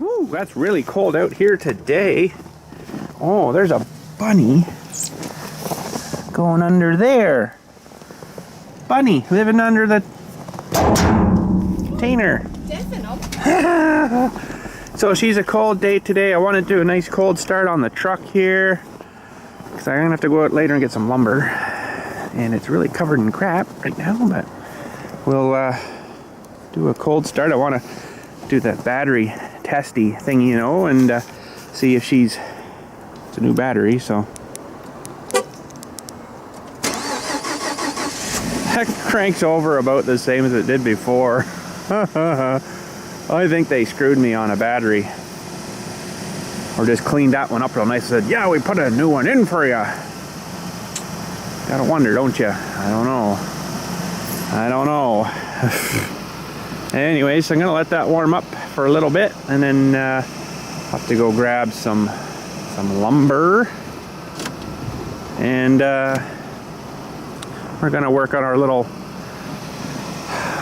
Ooh, that's really cold out here today. Oh, there's a bunny going under there. Bunny living under the container. So she's a cold day today. I want to do a nice cold start on the truck here, because I'm gonna have to go out later and get some lumber, and it's really covered in crap right now, but we'll do a cold start. I want to do that battery testy thing, you know, and see if it's a new battery, so that cranks over about the same as it did before. I think they screwed me on a battery, or just cleaned that one up real nice and said, yeah, we put a new one in for you. Gotta wonder, don't you? I don't know. Anyways, I'm gonna let that warm up for a little bit, and then have to go grab some lumber, and we're gonna work on our little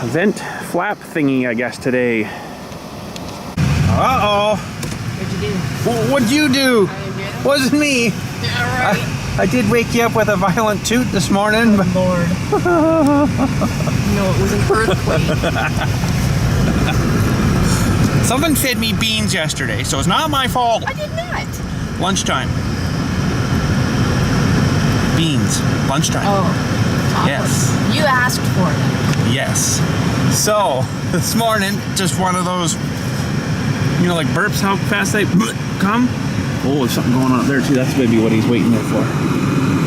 vent flap thingy, I guess, today. Uh-oh. What'd you do? What'd you do? Wasn't me. Yeah, right. I did wake you up with a violent toot this morning. Oh, Lord. No, it was an earthquake. Something fed me beans yesterday, so it's not my fault. I did not. Lunchtime. Beans. Lunchtime. Oh. Yes. You asked for them. Yes. So, this morning, just one of those, you know, like burps, how fast they come. Oh, there's something going on up there too. That's maybe what he's waiting there for.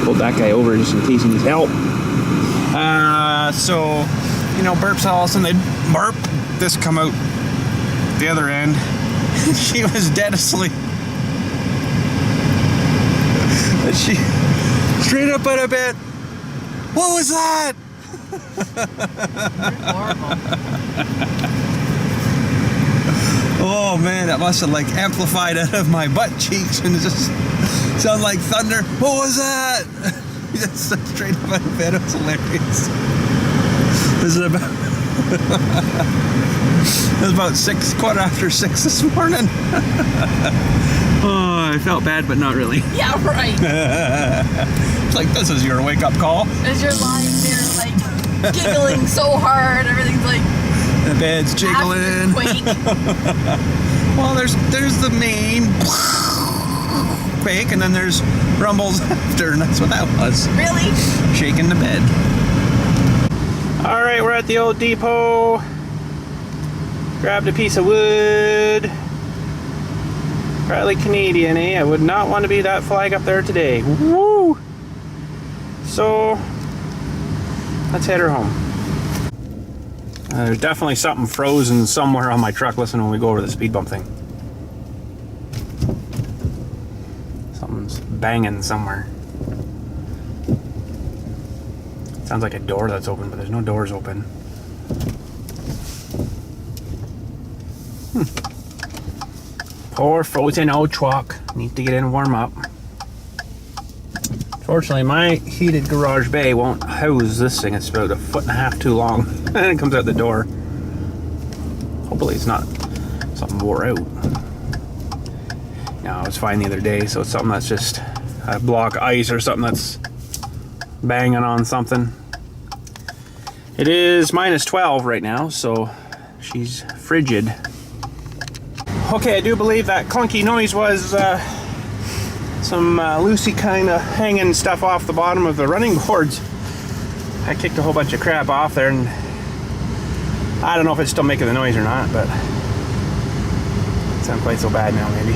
Pulled that guy over just in case he needs help. So, you know, burps, all of a sudden they burp. This come out the other end. She was dead asleep. And she straight up out of bed. What was that? Horrible. Oh man, that must have like amplified out of my butt cheeks and it just sounded like thunder. What was that? Just straight up out of bed. It was hilarious. Is it about? It was about 6:15 this morning. Oh, I felt bad, but not really. Yeah, right. It's like, this is your wake-up call. As you're lying there, like, giggling so hard, everything's like... The bed's jiggling. Quake. Well, there's the main quake, and then there's rumbles after, and that's what that was. Really? Shaking the bed. All right, we're at the old depot. Grabbed a piece of wood. Probably Canadian, eh? I would not want to be that flag up there today. Woo! So, let's head her home. There's definitely something frozen somewhere on my truck. Listen when we go over the speed bump thing. Something's banging somewhere. Sounds like a door that's open, but there's no doors open. Poor frozen old truck. Need to get in and warm up. Fortunately, my heated garage bay won't house this thing. It's about 1.5 feet too long. And it comes out the door. Hopefully it's not something wore out. No, it was fine the other day, so it's something that's just a block of ice or something that's banging on something. It is -12 right now, so she's frigid. Okay, I do believe that clunky noise was some loosey kind of hanging stuff off the bottom of the running boards. I kicked a whole bunch of crap off there, and I don't know if it's still making the noise or not, but it's not quite so bad now, maybe.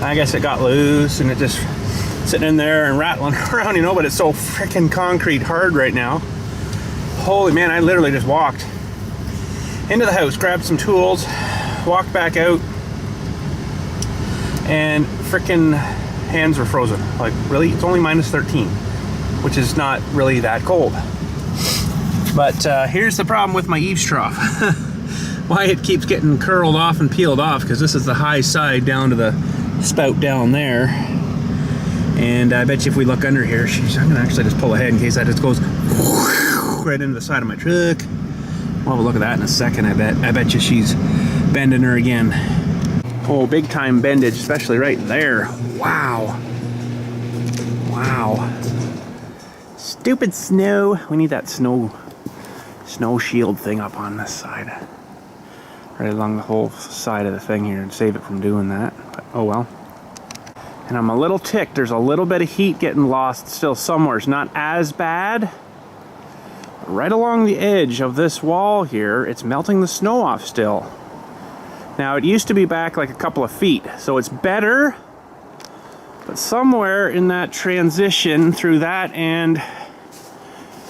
I guess it got loose and it just sitting in there and rattling around, you know, but it's so freaking concrete hard right now. Holy man, I literally just walked into the house, grabbed some tools, walked back out, and freaking hands were frozen. Like, really? It's only -13, which is not really that cold. But here's the problem with my eaves trough. Why it keeps getting curled off and peeled off, because this is the high side down to the spout down there. And I bet you if we look under here, I'm gonna actually just pull ahead in case that just goes right into the side of my truck. We'll have a look at that in a second. I bet you she's bending her again. Oh, big time bendage, especially right there. Wow. Wow. Stupid snow. We need that snow shield thing up on this side. Right along the whole side of the thing here and save it from doing that. But, oh well. And I'm a little ticked. There's a little bit of heat getting lost still somewhere. It's not as bad. Right along the edge of this wall here, it's melting the snow off still. Now it used to be back like a couple of feet, so it's better. But somewhere in that transition through that, and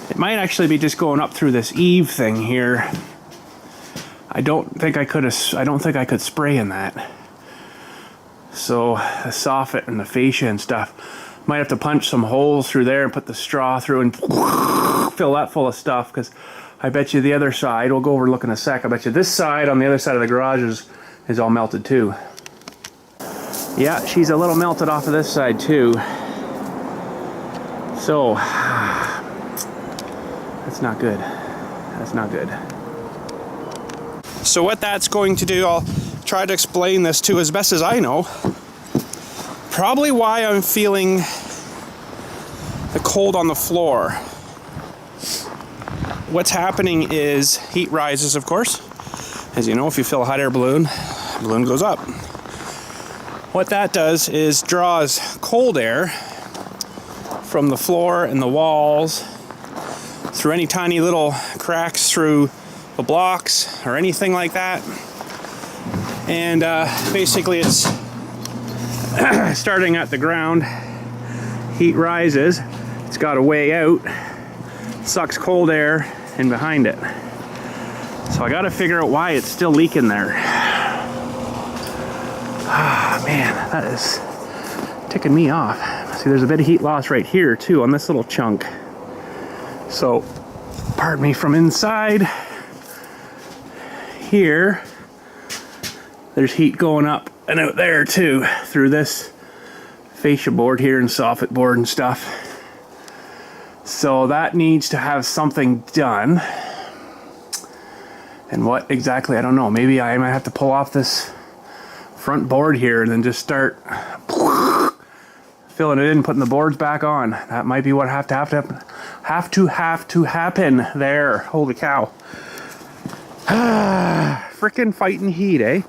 it might actually be just going up through this eave thing here. I don't think I could spray in that. So the soffit and the fascia and stuff, might have to punch some holes through there and put the straw through and fill that full of stuff, because I bet you the other side, we'll go over and look in a sec, I bet you this side on the other side of the garage is all melted too. Yeah, she's a little melted off of this side too. So that's not good. That's not good. So what that's going to do, I'll try to explain this too as best as I know. Probably why I'm feeling the cold on the floor. What's happening is heat rises, of course. As you know, if you fill a hot air balloon, the balloon goes up. What that does is draws cold air from the floor and the walls through any tiny little cracks through the blocks or anything like that. And basically it's starting at the ground, heat rises, it's got a way out, sucks cold air in behind it. So I got to figure out why it's still leaking there. Ah, man, that is ticking me off. See, there's a bit of heat loss right here too on this little chunk. So, pardon me, from inside here, there's heat going up and out there too through this fascia board here and soffit board and stuff. So that needs to have something done. And what exactly, I don't know. Maybe I might have to pull off this front board here and then just start filling it in, putting the boards back on. That might be what have to happen there. Holy cow. Frickin' fighting heat, eh?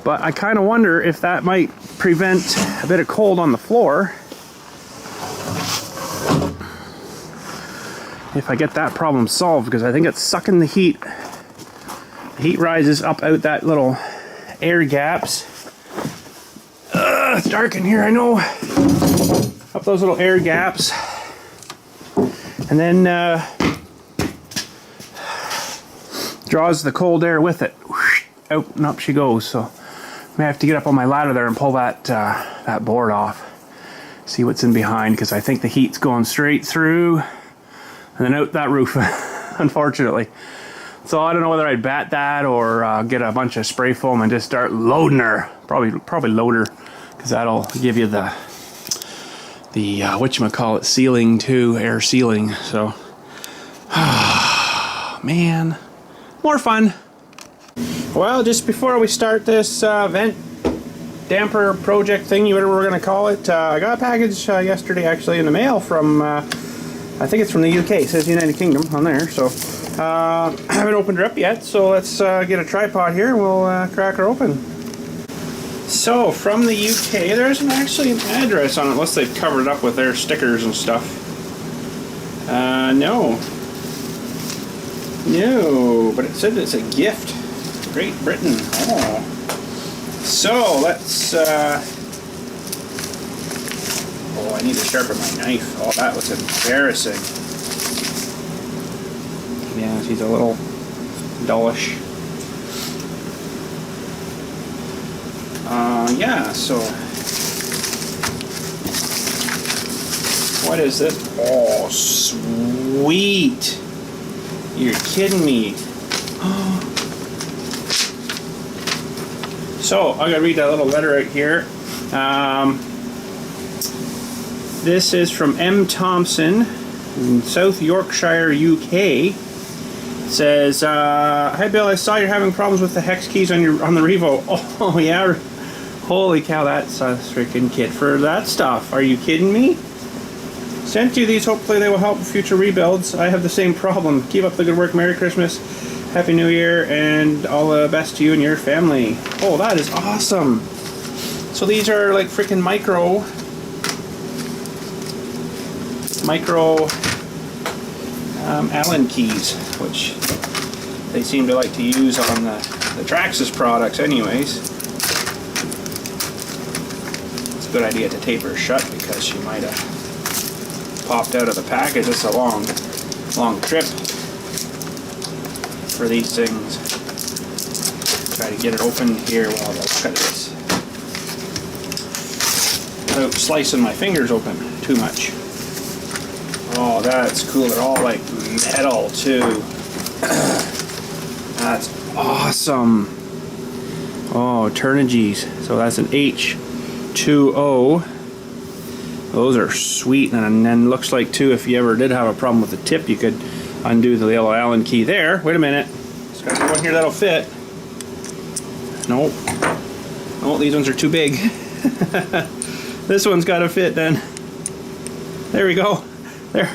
But I kind of wonder if that might prevent a bit of cold on the floor. If I get that problem solved, because I think it's sucking the heat. The heat rises up out that little air gaps. It's dark in here, I know. Up those little air gaps. And then draws the cold air with it. Out and up she goes. So I may have to get up on my ladder there and pull that that board off. See what's in behind, because I think the heat's going straight through and then out that roof, unfortunately. So I don't know whether I'd bat that or get a bunch of spray foam and just start loading her. Probably load her, because that'll give you the whatchamacallit sealing too, air sealing. So, man, more fun. Well, just before we start this vent damper project thingy, whatever we're gonna call it, I got a package yesterday actually in the mail from, I think it's from the UK. It says United Kingdom on there, so I haven't opened her up yet, so let's get a tripod here and we'll crack her open. So, from the UK, there isn't actually an address on it, unless they've covered it up with their stickers and stuff. No, but it said it's a gift. Great Britain. Oh. So, let's, oh, I need to sharpen my knife. Oh, that was embarrassing. Yeah, she's a little dullish. Yeah, so what is this? Oh, sweet. You're kidding me. So, I'm going to read that little letter out here. This is from M. Thompson in South Yorkshire, UK. Says, "Hi Bill, I saw you're having problems with the hex keys on the Revo." Oh yeah, holy cow, that's a freaking kit for that stuff. Are you kidding me? Sent you these. Hopefully they will help with future rebuilds. I have the same problem. Keep up the good work. Merry Christmas, Happy New Year, and all the best to you and your family. Oh, that is awesome. So these are like freaking micro Allen keys, which they seem to like to use on the Traxxas products anyways. It's a good idea to tape her shut because she might have popped out of the package. It's a long trip for these things. Try to get it open here while I'll cut this without slicing my fingers open too much. Oh, that's cool. They're all like metal too. That's awesome. Oh, Turnigies. So that's an H2O. Those are sweet. And then looks like too, if you ever did have a problem with the tip, you could undo the yellow Allen key there. Wait a minute. There's got to be one here that'll fit. Nope. Oh, these ones are too big. This one's got to fit then. There we go. There.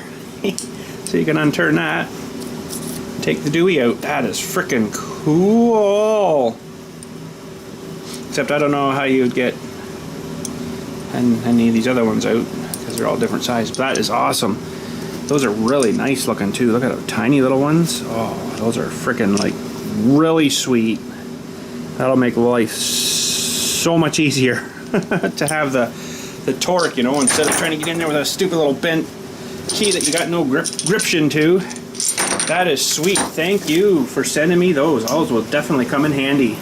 So you can unturn that. Take the doowee out. That is freaking cool. Except I don't know how you'd get any of these other ones out because they're all different sizes. But that is awesome. Those are really nice looking too. Look at the tiny little ones. Oh, those are freaking like really sweet. That'll make life so much easier to have the torque, you know, instead of trying to get in there with a stupid little bent key that you got no gription to. That is sweet. Thank you for sending me those. Those will definitely come in handy.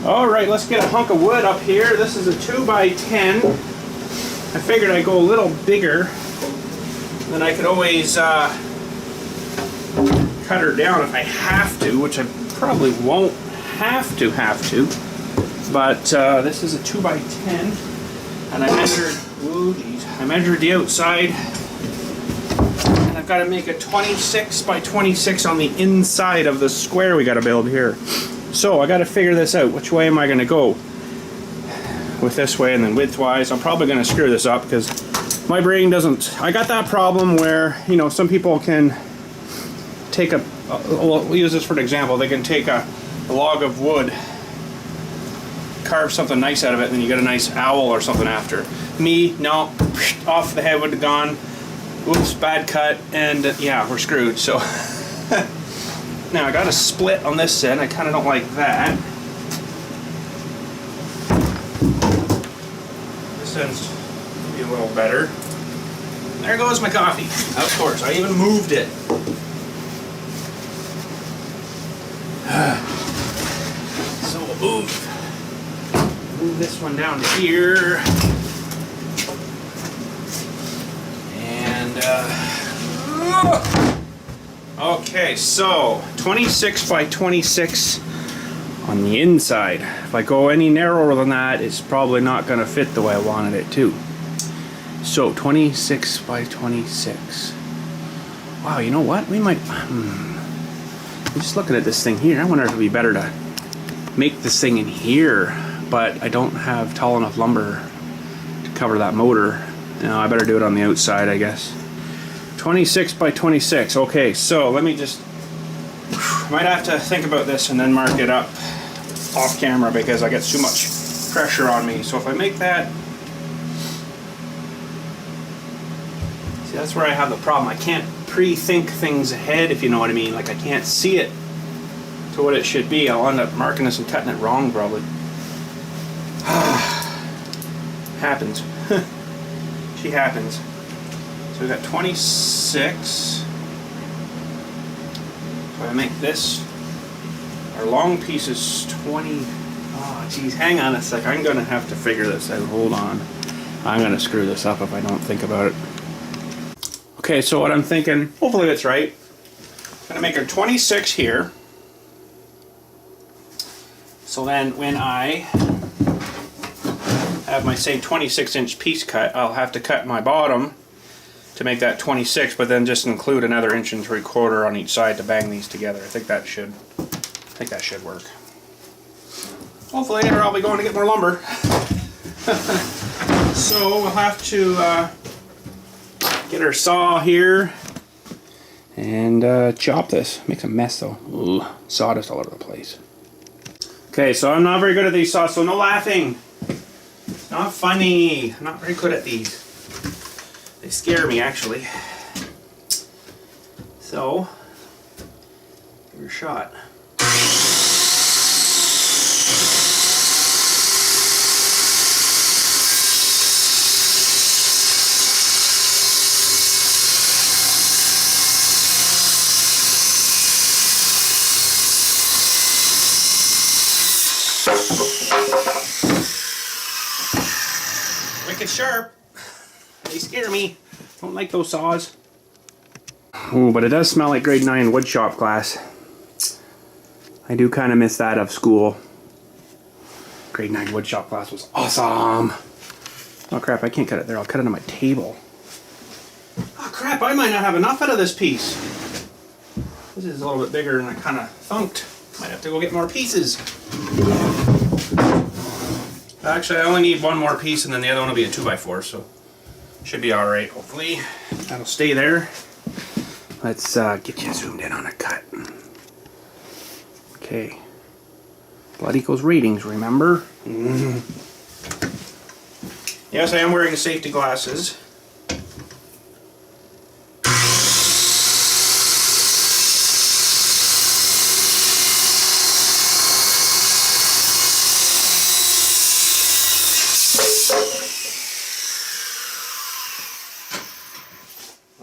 Alright, let's get a hunk of wood up here. This is a 2x10. I figured I'd go a little bigger. Then I could always cut her down if I have to, which I probably won't have to. But this is a 2x10. And I measured the outside, and I've got to make a 26 by 26 on the inside of the square we got to build here. So I got to figure this out. Which way am I going to go? With this way and then widthwise. I'm probably going to screw this up because my brain doesn't. I got that problem where, you know, some people can take we'll use this for an example. They can take a log of wood, carve something nice out of it, and then you get a nice owl or something after. Me, no, off the head would have gone. Oops, bad cut, and yeah, we're screwed. So now I got a split on this end. I kind of don't like that. This end's maybe a little better. There goes my coffee. Of course, I even moved it. So we'll move this one down to here. And okay, so 26 by 26 on the inside. If I go any narrower than that, it's probably not going to fit the way I wanted it to. So 26 by 26. Wow, you know what? We might. I'm just looking at this thing here. I wonder if it'd be better to make this thing in here, but I don't have tall enough lumber to cover that motor. You know, I better do it on the outside, I guess. 26 by 26. Okay, so let me just. Might have to think about this and then mark it up off camera because I get too much pressure on me. So if I make that. See, that's where I have the problem. I can't pre-think things ahead, if you know what I mean. Like, I can't see it to what it should be. I'll end up marking this and cutting it wrong, probably. Happens. She happens. So we got 26. So I make this. Our long piece is 20. Oh, geez, hang on a sec. I'm going to have to figure this out. Hold on. I'm going to screw this up if I don't think about it. Okay, so what I'm thinking, hopefully it's right. I'm going to make a 26 here. So then when I have my, say, 26-inch piece cut, I'll have to cut my bottom to to make that 26, but then just include another 1 3/4 on each side to bang these together. I think that should work. Hopefully later I'll be going to get more lumber. So we'll have to get our saw here and chop this. Makes a mess though. Ugh, sawdust all over the place. Okay, so I'm not very good at these saws, so no laughing. It's not funny. I'm not very good at these. They scare me actually. So, give her a shot. Wicked sharp. They scare me. Don't like those saws. Ooh, but it does smell like grade 9 woodshop class. I do kind of miss that of school. Grade 9 woodshop class was awesome. Oh crap, I can't cut it there. I'll cut it on my table. Oh crap, I might not have enough out of this piece. This is a little bit bigger than I kind of thunked. Might have to go get more pieces. Actually, I only need one more piece and then the other one will be a 2x4, so should be alright, hopefully. That'll stay there. Let's get you zoomed in on a cut. Okay. Blood equals ratings, remember? Yes, I am wearing safety glasses.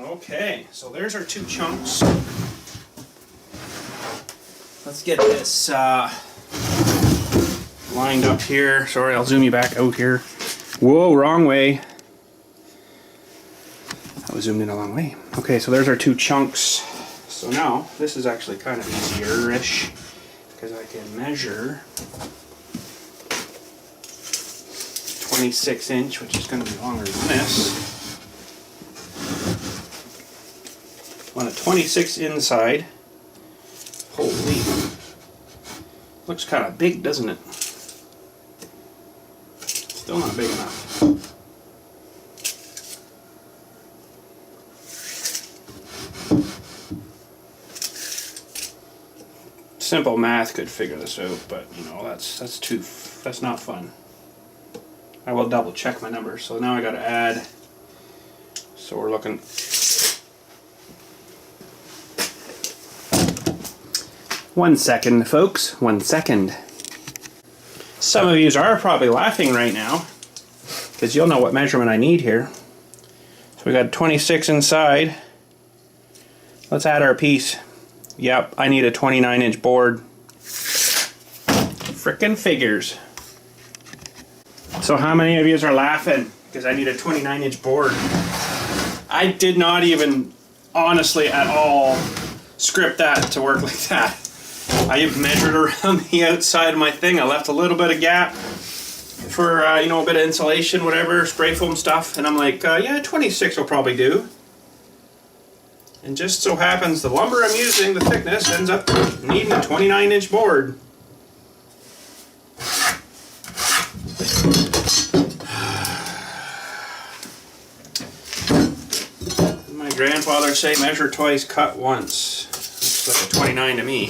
Okay, so there's our 2 chunks. Let's get this lined up here. Sorry, I'll zoom you back out here. Whoa, wrong way. I was zoomed in a long way. Okay, so there's our 2 chunks. So now, this is actually kind of easier-ish because I can measure 26 inch, which is going to be longer than this. On a 26 inside. Holy. Looks kind of big, doesn't it? Still not big enough. Simple math could figure this out, but you know, that's not fun. I will double check my numbers. So now I got to add. So we're looking. One second, folks. 1 second. Some of you are probably laughing right now because you'll know what measurement I need here. So we got 26 inside. Let's add our piece. Yep, I need a 29-inch board. Frickin' figures. So how many of you are laughing because I need a 29-inch board? I did not even, honestly, at all script that to work like that. I measured around the outside of my thing. I left a little bit of gap for, you know, a bit of insulation, whatever, spray foam stuff. And I'm like, yeah, 26 will probably do. And just so happens the lumber I'm using, the thickness, ends up needing a 29-inch board. My grandfather say, measure twice, cut once. Looks like a 29 to me.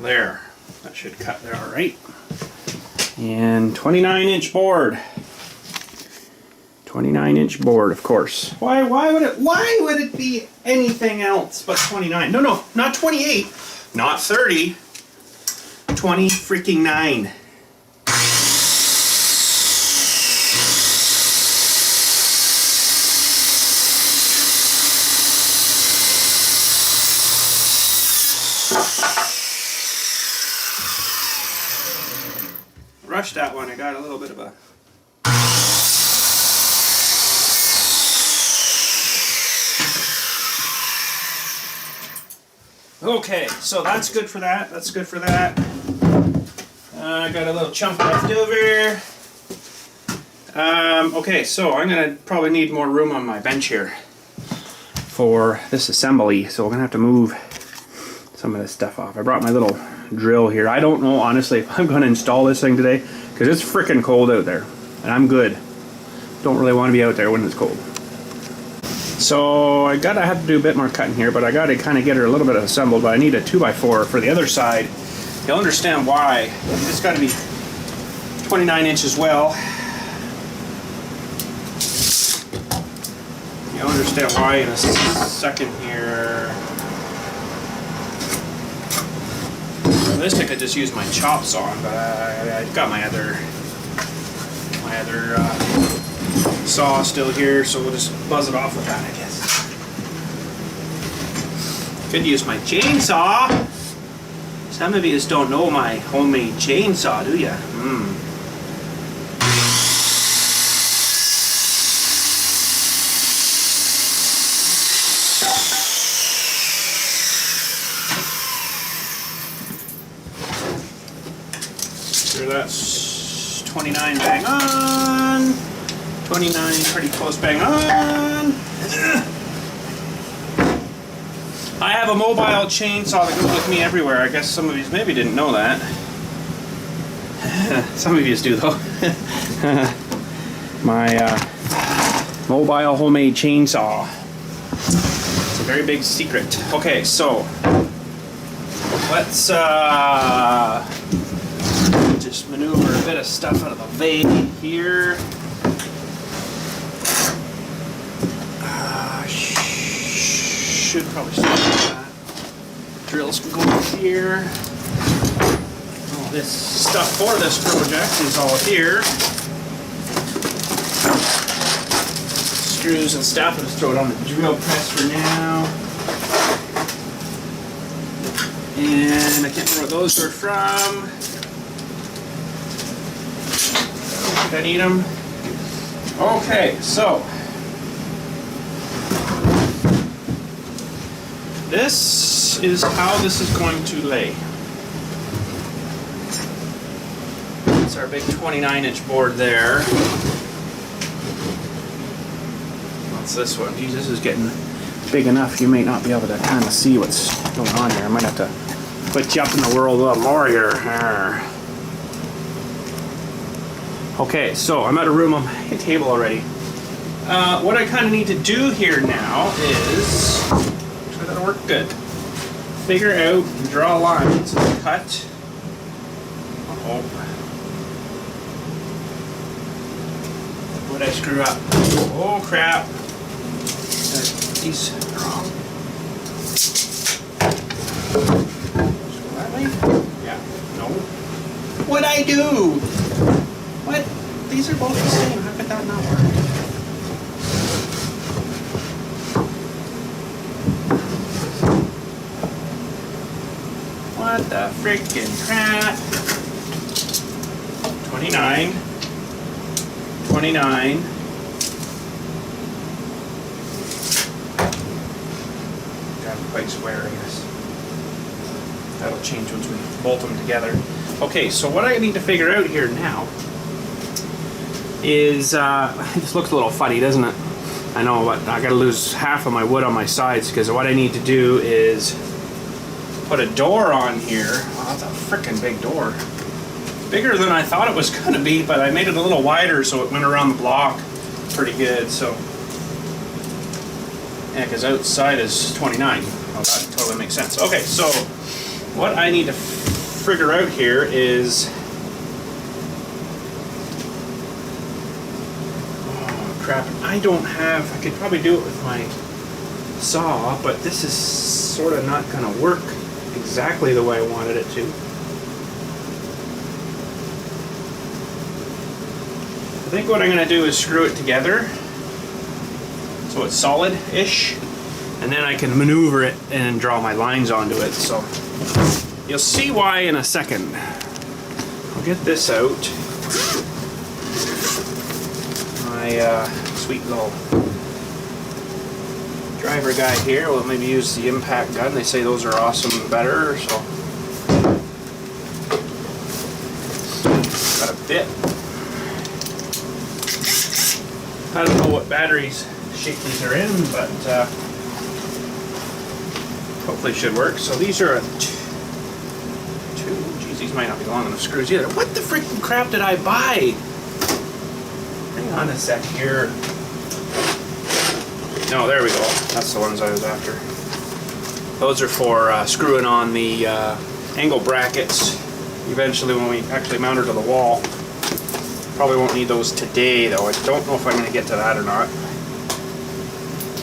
There. That should cut there all right. And 29-inch board. 29-inch board, of course. Why would it be anything else but 29? No, not 28, not 30. 20 freaking 9. Rushed that one. I got a little bit of a Okay, so that's good for that. That's good for that. I got a little chunk left over. Okay, so I'm gonna probably need more room on my bench here for this assembly, so we're gonna have to move some of this stuff off. I brought my little drill here. I don't know honestly if I'm gonna install this thing today because it's freaking cold out there, and I'm good. Don't really want to be out there when it's cold. So I have to do a bit more cutting here, but I gotta kind of get her a little bit assembled. But I need a 2x4 for the other side. You'll understand why. It's got to be 29 inches well. You'll understand why in a second here. Well, this I could just use my chop saw on, but I've got my other saw still here, so we'll just buzz it off with that, I guess. Could use my chainsaw. Some of you just don't know my homemade chainsaw, do ya? Sure, that's 29 bang on. 29 pretty close bang on. I have a mobile chainsaw that goes with me everywhere. I guess some of you maybe didn't know that. Some of you do though. My mobile homemade chainsaw. It's a very big secret. Okay, so let's just maneuver a bit of stuff out of the way here. Should probably start with that. Drills can go up here. All this stuff for this project is all here. Screws and stuff. I'll just throw it on the drill press for now. And I can't remember what those were from. I need them. Okay, so this is how this is going to lay. It's our big 29-inch board there. What's this one? Geez, this is getting big enough you may not be able to kind of see what's going on here. I might have to put you up in the world a little more here. Okay, so I'm out of room on my table already. What I kind of need to do here now is, try that'll work good, figure out and draw lines and cut. Uh-oh. What did I screw up? Oh crap. These are wrong. That way? Yeah. No. What'd I do? What? These are both the same. How could that not work? What the freaking crap? 29. 29. Got it quite square, I guess. That'll change once we bolt them together. Okay, so what I need to figure out here now is, this looks a little funny, doesn't it? I know, but I gotta lose half of my wood on my sides because what I need to do is put a door on here. Wow, that's a frickin' big door. Bigger than I thought it was gonna be, but I made it a little wider so it went around the block pretty good, so. Yeah, because outside is 29. Oh, that totally makes sense. Okay, so what I need to figure out here is, oh crap, I don't have, I could probably do it with my saw, but this is sort of not gonna work exactly the way I wanted it to. I think what I'm gonna do is screw it together so it's solid-ish, and then I can maneuver it and draw my lines onto it. So you'll see why in a second. I'll get this out. My sweet little driver guy here will maybe use the impact gun. They say those are awesome and better, so. Got a bit. I don't know what batteries shape these are in, but hopefully it should work. So these are a two. Geez, these might not be long enough screws either. What the freaking crap did I buy? Hang on a sec here. No, there we go. That's the ones I was after. Those are for screwing on the angle brackets eventually when we actually mount her to the wall. Probably won't need those today though. I don't know if I'm going to get to that or not.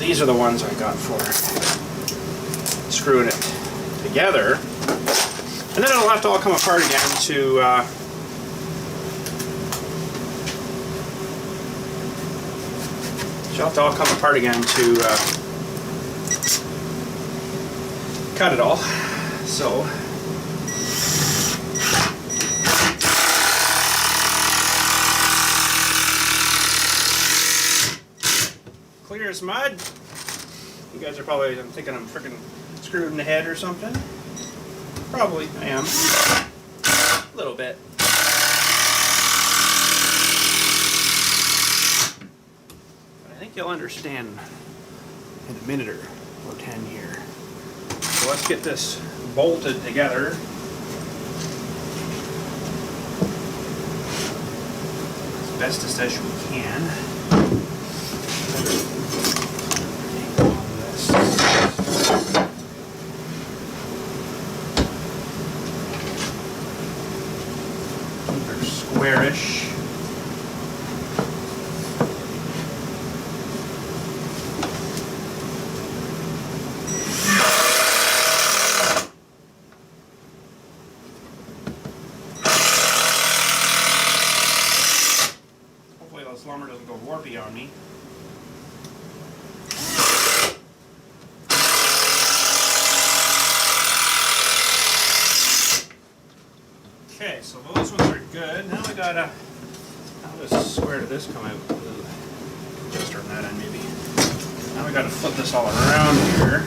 These are the ones I got for screwing it together. And then it'll have to all come apart again to she'll have to all come apart again to cut it all. So clear as mud. You guys are probably thinking I'm freaking screwed in the head or something. Probably I am. A little bit. But I think you'll understand in a minute or 10 here. So let's get this bolted together. As bestest as we can. They're squarish. Hopefully this lumber doesn't go warpy on me. Okay, so those ones are good. Now we gotta, how does square to this come out? Just turn that in maybe. Now we gotta flip this all around here.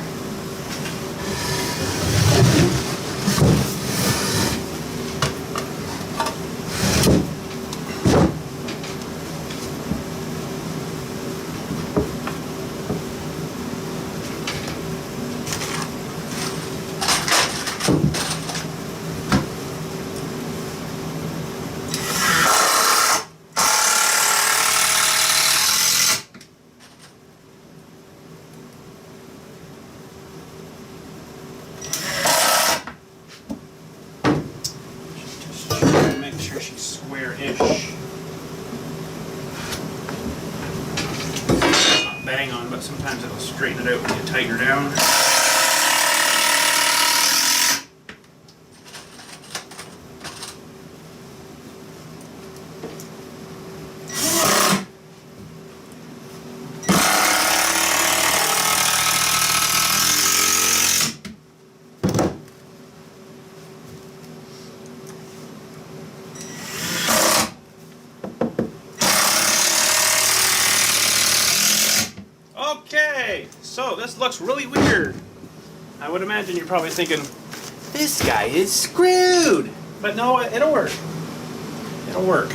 She's square-ish. Not bang on, but sometimes it'll straighten it out when you tighten her down. Okay, so this looks really weird. I would imagine you're probably thinking, this guy is screwed. But no, it'll work. It'll work.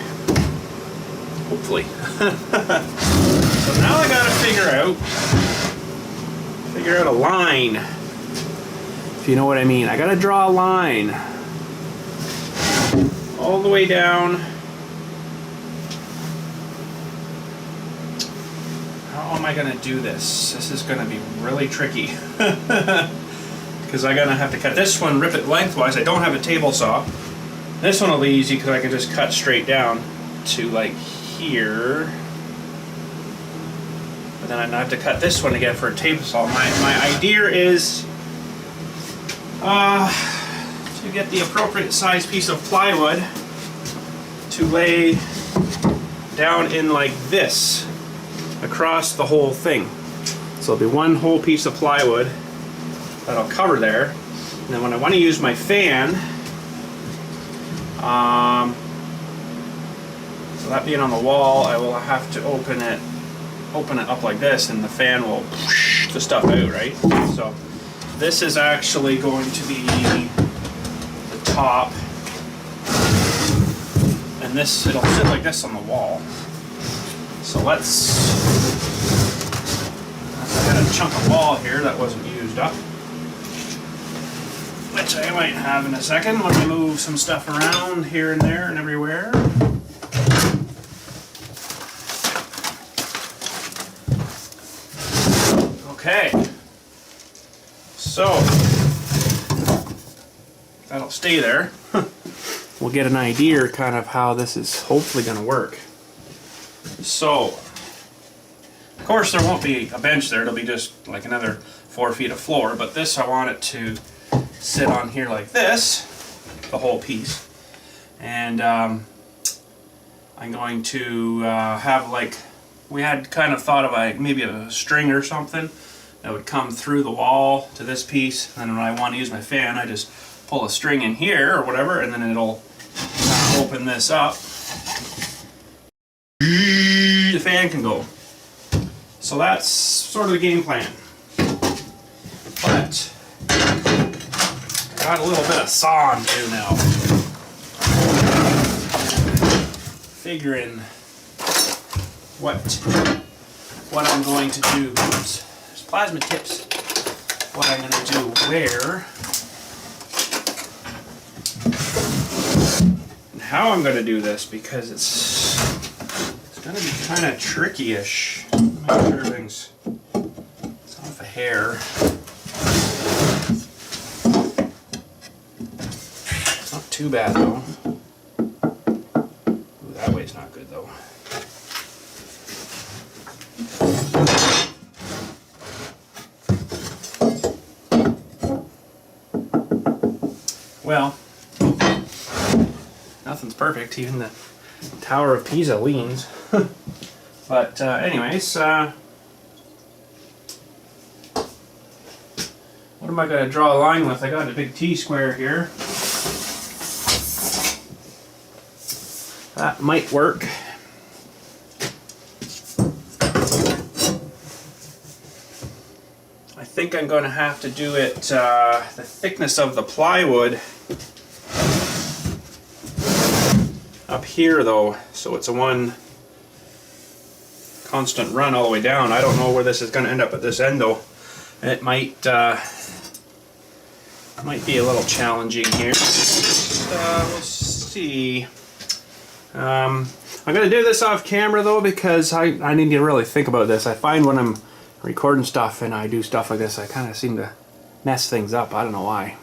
Hopefully. So now I gotta figure out a line. If you know what I mean. I gotta draw a line. All the way down. How am I going to do this? This is going to be really tricky. Because I'm going to have to cut this one, rip it lengthwise. I don't have a table saw. This one will be easy because I can just cut straight down to like here. But then I have to cut this one again for a table saw. My idea is to get the appropriate size piece of plywood to lay down in like this across the whole thing. So it'll be one whole piece of plywood that'll cover there. And then when I want to use my fan, so that being on the wall, I will have to open it up like this, and the fan will whoosh, push the stuff out, right? So this is actually going to be the top, and this, it'll sit like this on the wall. So that's I got a chunk of wall here that wasn't used up, which I might have in a second when we move some stuff around here and there and everywhere. Okay, so that'll stay there. We'll get an idea kind of how this is hopefully going to work. So, of course there won't be a bench there, it'll be just like another 4 feet of floor, but this I want it to sit on here like this, the whole piece. And I'm going to have, like, we had kind of thought of like maybe a string or something that would come through the wall to this piece, and when I want to use my fan I just pull a string in here or whatever, and then it'll open this up. The fan can go. So that's sort of the game plan. But I got a little bit of sawing to do now. Figuring what I'm going to do. Oops. There's plasma tips. What I'm going to do where. And how I'm going to do this, because it's going to be kind of tricky-ish. Make sure everything's off a hair. It's not too bad though. Ooh, that way's not good though. Well, nothing's perfect, even the Tower of Pisa leans. But anyways, what am I going to draw a line with? I got a big T-square here. That might work. I think I'm going to have to do it the thickness of the plywood up here though, so it's a one constant run all the way down. I don't know where this is going to end up at this end though. It might be a little challenging here. We'll see. I'm going to do this off camera though, because I need to really think about this. I find when I'm recording stuff and I do stuff like this, I kind of seem to mess things up. I don't know why.